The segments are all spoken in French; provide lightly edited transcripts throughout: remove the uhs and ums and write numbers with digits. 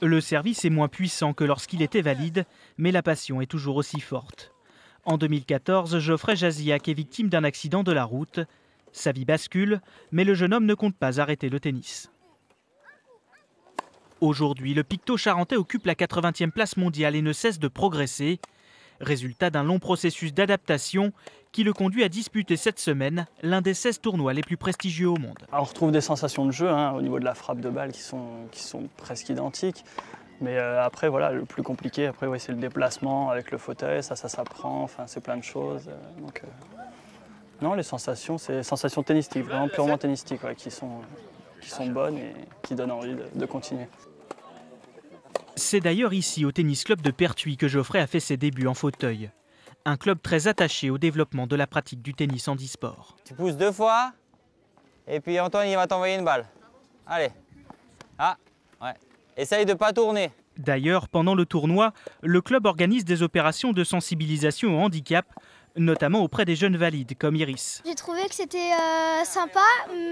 Le service est moins puissant que lorsqu'il était valide, mais la passion est toujours aussi forte. En 2014, Geoffrey Jaziak est victime d'un accident de la route. Sa vie bascule, mais le jeune homme ne compte pas arrêter le tennis. Aujourd'hui, le Picto charentais occupe la 80e place mondiale et ne cesse de progresser. Résultat d'un long processus d'adaptation qui le conduit à disputer cette semaine l'un des 16 tournois les plus prestigieux au monde. Alors, on retrouve des sensations de jeu au niveau de la frappe de balle qui sont presque identiques. Mais après, voilà, le plus compliqué, après, c'est le déplacement avec le fauteuil, ça s'apprend, enfin, c'est plein de choses. Non, les sensations, c'est sensations tennistiques, vraiment purement tennistiques, qui sont bonnes et qui donnent envie de continuer. C'est d'ailleurs ici, au Tennis Club de Pertuis, que Geoffrey a fait ses débuts en fauteuil. Un club très attaché au développement de la pratique du tennis handisport. Tu pousses 2 fois, et puis Antoine il va t'envoyer une balle. Allez. Ah, ouais. Essaye de ne pas tourner. D'ailleurs, pendant le tournoi, le club organise des opérations de sensibilisation au handicap, notamment auprès des jeunes valides comme Iris. J'ai trouvé que c'était sympa,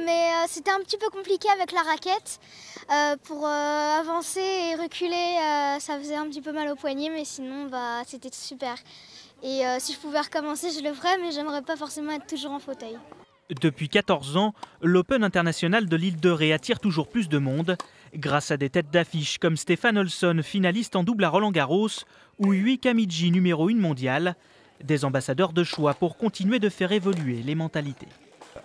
mais c'était un petit peu compliqué avec la raquette. Pour avancer et reculer, ça faisait un petit peu mal au poignet, mais sinon c'était super. Et si je pouvais recommencer, je le ferais, mais j'aimerais pas forcément être toujours en fauteuil. Depuis 14 ans, l'Open international de l'île de Ré attire toujours plus de monde, grâce à des têtes d'affiche comme Stéphane Olsson, finaliste en double à Roland-Garros, ou Yui Kamiji, numéro 1 mondial, des ambassadeurs de choix pour continuer de faire évoluer les mentalités.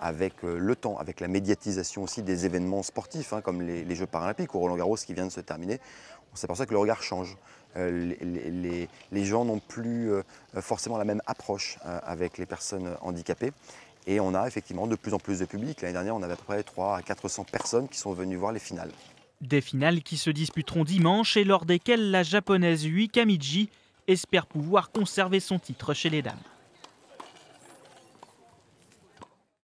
Avec le temps, avec la médiatisation aussi des événements sportifs, comme les Jeux paralympiques ou Roland-Garros qui vient de se terminer, on s'aperçoit que le regard change. Les gens n'ont plus forcément la même approche avec les personnes handicapées. Et on a effectivement de plus en plus de public. L'année dernière, on avait à peu près 300 à 400 personnes qui sont venues voir les finales. Des finales qui se disputeront dimanche et lors desquelles la japonaise Yui Kamiji espère pouvoir conserver son titre chez les dames.